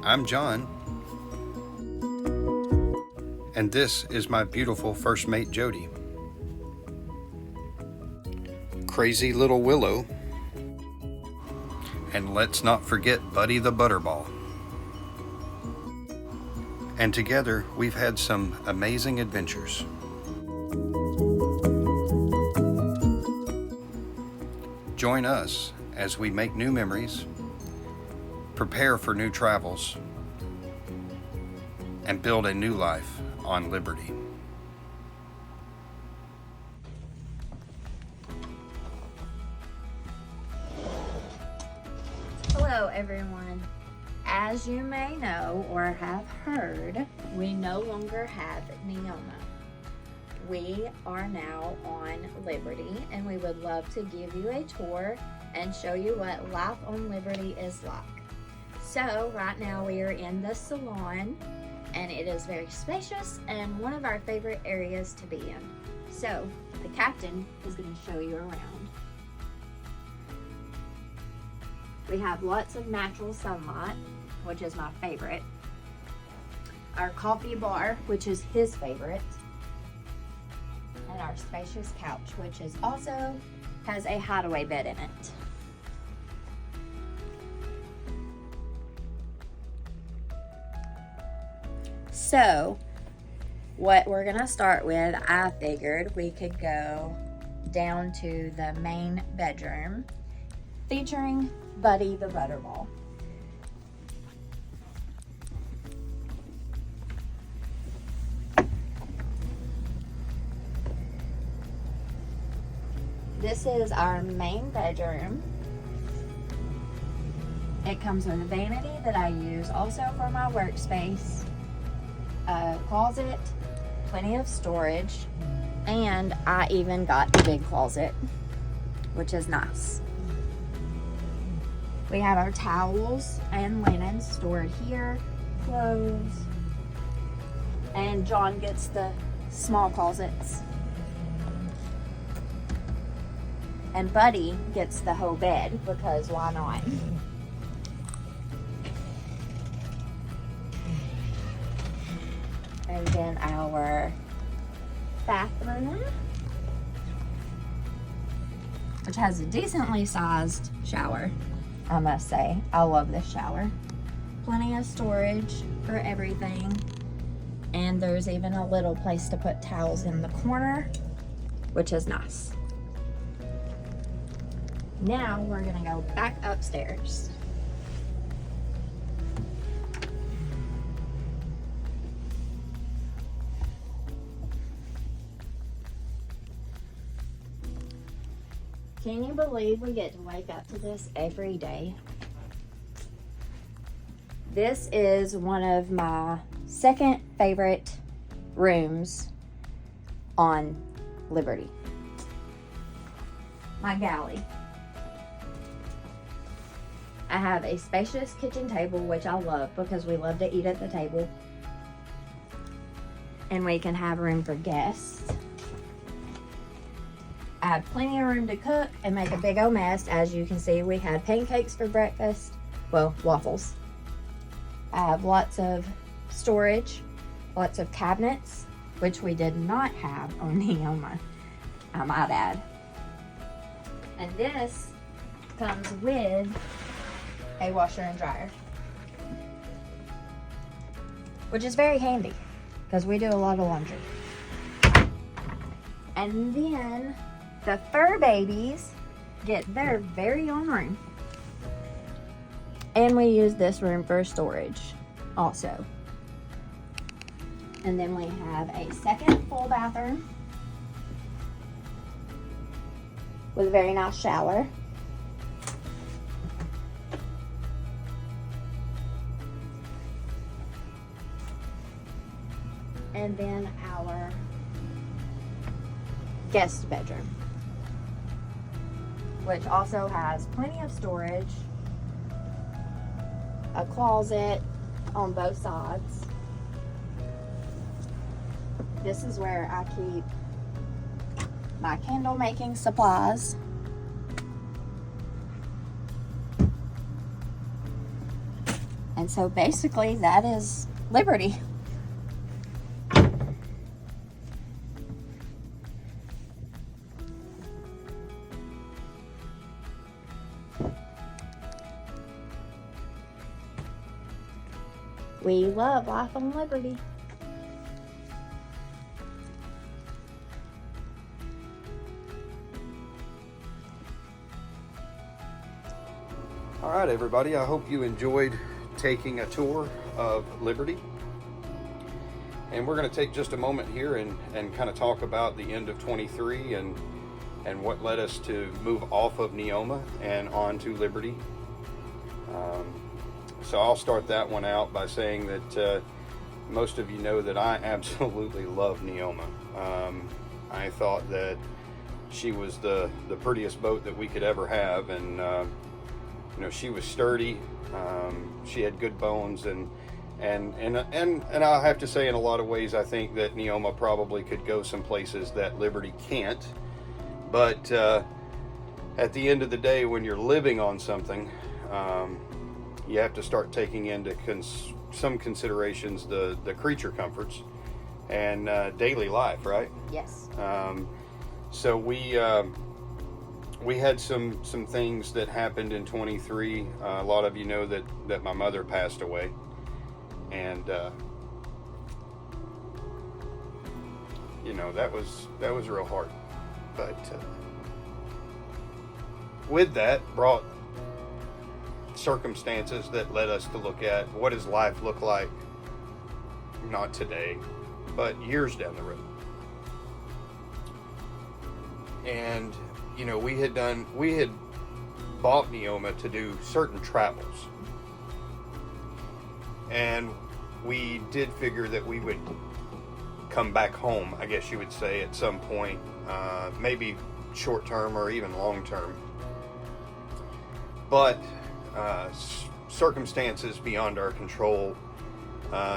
I'm John, and this is my beautiful first mate Jody. Crazy little Willow, and let's not forget Buddy the Butterball. And together we've had some amazing adventures. Join us as we make new memories, prepare for new travels, and build a new life on Liberty. Hello everyone. As you may know or have heard, we no longer have Neoma. We are now on Liberty, and we would love to give you a tour and show you what life on Liberty is like. So right now we are in the salon, and it is very spacious and one of our favorite areas to be in. So the captain is going to show you around. We have lots of natural sunlight, which is my favorite. Our coffee bar, which is his favorite. And our spacious couch, which is also has a hideaway bed in it. So, what we're gonna start with, I figured we could go down to the main bedroom featuring Buddy the Butterball. This is our main bedroom. It comes with a vanity that I use also for my workspace, a closet, plenty of storage, and I even got a big closet, which is nice. We have our towels and linens stored here, clothes, and John gets the small closets. And Buddy gets the whole bed, because why not? And then our bathroom, which has a decently sized shower, I must say. I love this shower. Plenty of storage for everything. And there's even a little place to put towels in the corner, which is nice. Now we're gonna go back upstairs. Can you believe we get to wake up to this every day? This is one of my second favorite rooms on Liberty. My galley. I have a spacious kitchen table, which I love because we love to eat at the table. And we can have room for guests. I have plenty of room to cook and make a big old mess. As you can see, we had pancakes for breakfast. Well, waffles. I have lots of storage, lots of cabinets, which we did not have on Neoma, I might add. And this comes with a washer and dryer, which is very handy because we do a lot of laundry. And then the fur babies get their very own room, and we use this room for storage also. And then we have a second full bathroom with a very nice shower. And then our guest bedroom, which also has plenty of storage, a closet on both sides. This is where I keep my candle making supplies. And so basically that is Liberty. We love life on Liberty. All right, everybody, I hope you enjoyed taking a tour of Liberty. And we're going to take just a moment here and kind of talk about the end of 23 and what led us to move off of Neoma and on to Liberty. So I'll start that one out by saying that most of you know that I absolutely love Neoma. I thought that she was the prettiest boat that we could ever have, and you know, she was sturdy. She had good bones, and I'll have to say, in a lot of ways, I think that Neoma probably could go some places that Liberty can't. But at the end of the day, when you're living on something, you have to start taking into some considerations the creature comforts and daily life, right? Yes. So we had some things that happened in 23. A lot of you know that my mother passed away, and you know, that was real hard. But with that brought circumstances that led us to look at what does life look like, not today, but years down the road. And you know, we had bought Neoma to do certain travels, and we did figure that we would come back home, I guess you would say, at some point, maybe short term or even long term. But circumstances beyond our control,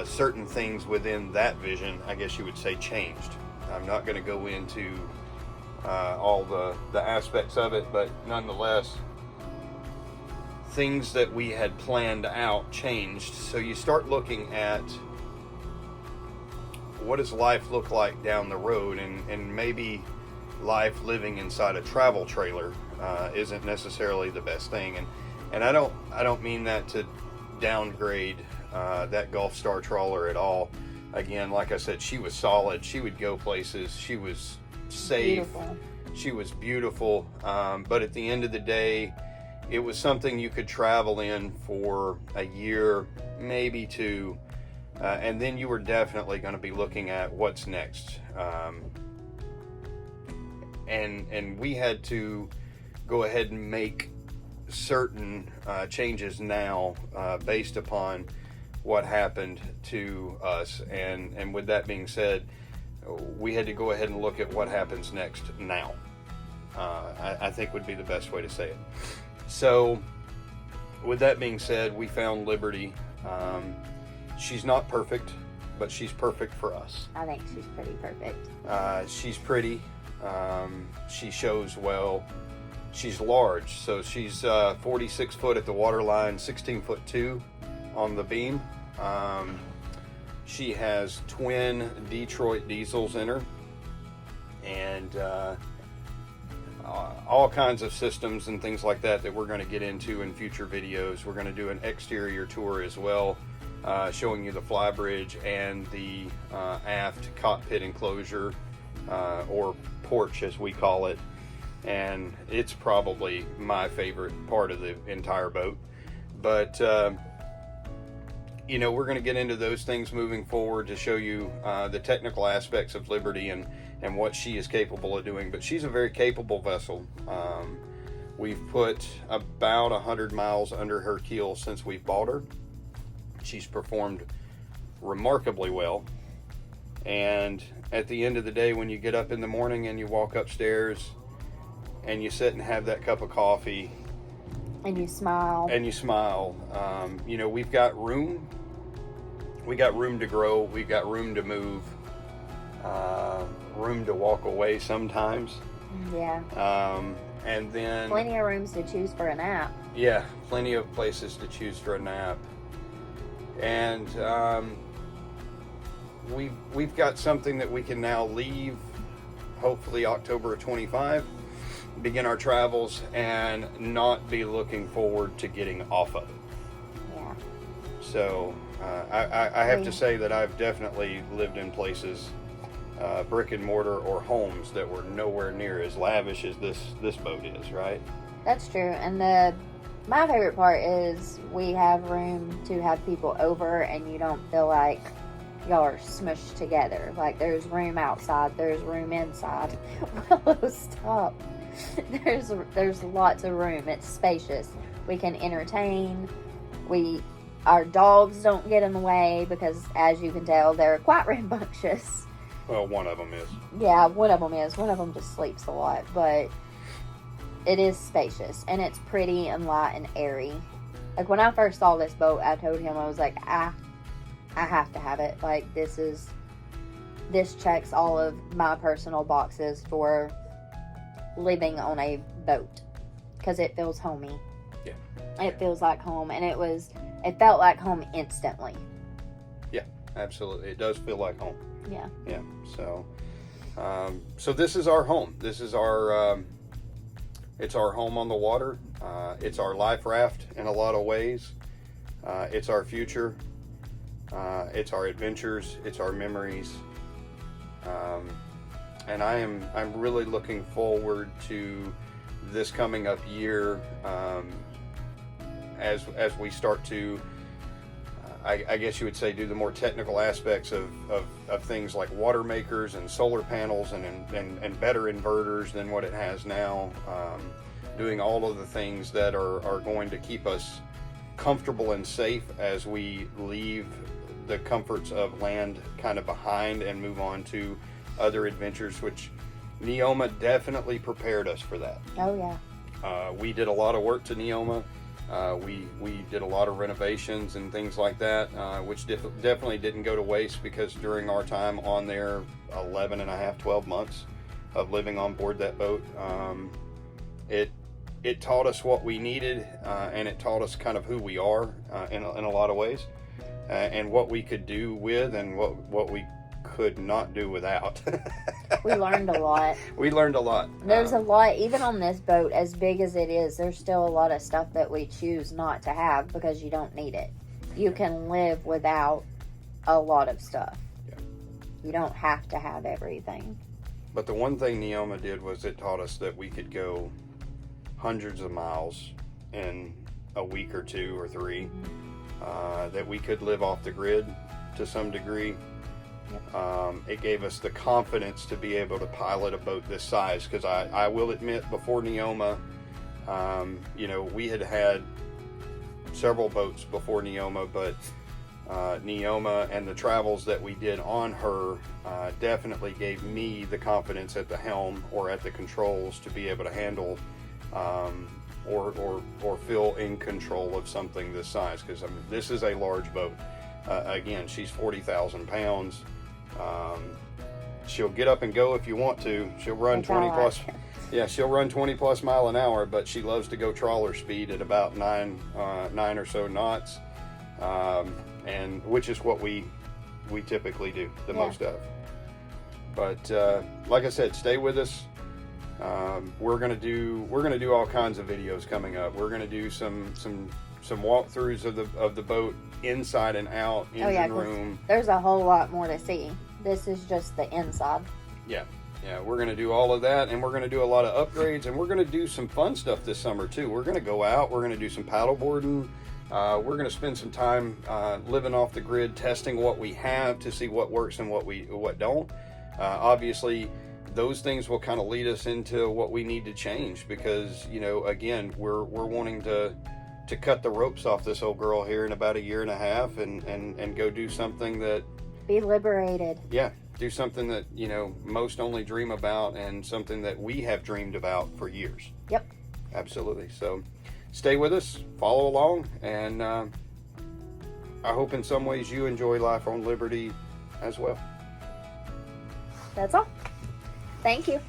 certain things within that vision, I guess you would say, changed. I'm not going to go into all the aspects of it, but nonetheless, things that we had planned out changed. So you start looking at what does life look like down the road, and maybe life living inside a travel trailer isn't necessarily the best thing. And I don't mean that to downgrade that Gulf Star trawler at all. Again, like I said, she was solid. She would go places. She was safe. Beautiful. She was beautiful. But at the end of the day, it was something you could travel in for a year, maybe two, and then you were definitely going to be looking at what's next. And we had to go ahead and make certain changes now based upon what happened to us. And with that being said, we had to go ahead and look at what happens next now. I think would be the best way to say it. So with that being said, we found Liberty. She's not perfect, but she's perfect for us. I think she's pretty perfect. She's pretty. She shows well. She's large, so she's 46 foot at the waterline, 16 foot 2 on the beam. She has twin Detroit diesels in her, and all kinds of systems and things like that we're going to get into in future videos. We're going to do an exterior tour as well, showing you the flybridge and the aft cockpit enclosure, or porch as we call it. And it's probably my favorite part of the entire boat. But you know, we're going to get into those things moving forward to show you the technical aspects of Liberty and what she is capable of doing. But she's a very capable vessel. We've put about 100 miles under her keel since we've bought her. She's performed remarkably well. And at the end of the day, when you get up in the morning and you walk upstairs and you sit and have that cup of coffee and you smile, you know, we've got room. We got room to grow. We've got room to move. Room to walk away sometimes. Yeah. And then plenty of rooms to choose for a nap. Yeah, plenty of places to choose for a nap. And we've got something that we can now leave, hopefully October of 25, begin our travels, and not be looking forward to getting off of it. Yeah. So I have to say that I've definitely lived in places, brick and mortar or homes, that were nowhere near as lavish as this boat is, right? That's true. And my favorite part is we have room to have people over, and you don't feel like y'all are smushed together. Like, there's room outside, there's room inside. Willow, stop. There's lots of room. It's spacious. We can entertain. Our dogs don't get in the way because, as you can tell, they're quite rambunctious. Well, one of them is. Yeah, one of them is. One of them just sleeps a lot, but it is spacious, and it's pretty and light and airy. Like, when I first saw this boat, I told him, I was like, I have to have it. Like, this checks all of my personal boxes for living on a boat, because it feels homey. Yeah. It feels like home, and it felt like home instantly. Yeah, absolutely. It does feel like home. Yeah. Yeah. So this is our home. This is our it's our home on the water. It's our life raft in a lot of ways. It's our future. It's our adventures. It's our memories. And I'm really looking forward to this coming up year, as we start to, I guess you would say, do the more technical aspects of things like water makers and solar panels and better inverters than what it has now. Doing all of the things that are going to keep us comfortable and safe as we leave the comforts of land kind of behind and move on to other adventures, which Neoma definitely prepared us for that. Oh, yeah. We did a lot of work to Neoma. We did a lot of renovations and things like that, which definitely didn't go to waste, because during our time on there, 11 and a half, 12 months of living on board that boat, it taught us what we needed, and it taught us kind of who we are in a lot of ways, and what we could do with and what we could not do without. We learned a lot. We learned a lot. There's a lot, even on this boat, as big as it is, there's still a lot of stuff that we choose not to have because you don't need it. You can live without a lot of stuff. Yeah. You don't have to have everything. But the one thing Neoma did was it taught us that we could go hundreds of miles in a week or two or three, that we could live off the grid to some degree. Yep. It gave us the confidence to be able to pilot a boat this size, because I will admit, before Neoma, we had several boats before Neoma, but Neoma and the travels that we did on her definitely gave me the confidence at the helm or at the controls to be able to handle or feel in control of something this size, because this is a large boat. Again, she's 40,000 pounds. She'll get up and go if you want to. She'll run 20 plus. Yeah, she'll run 20 plus mile an hour, but she loves to go trawler speed at about 9 or so knots, and which is what we typically do the most of. But like I said, stay with us. We're gonna do all kinds of videos coming up. We're gonna do some walkthroughs of the boat inside and out, engine room. There's a whole lot more to see. This is just the inside. Yeah, we're gonna do all of that, and we're gonna do a lot of upgrades, and we're gonna do some fun stuff this summer too. We're gonna go out. We're gonna do some paddle boarding. We're gonna spend some time living off the grid, testing what we have to see what works and what don't. Obviously, those things will kind of lead us into what we need to change, because again, we're wanting to cut the ropes off this old girl here in about a year and a half, and go do something that, be liberated. Yeah, do something that most only dream about, and something that we have dreamed about for years. Yep, absolutely. So stay with us, follow along, and I hope in some ways you enjoy life on Liberty as well. That's all. Thank you.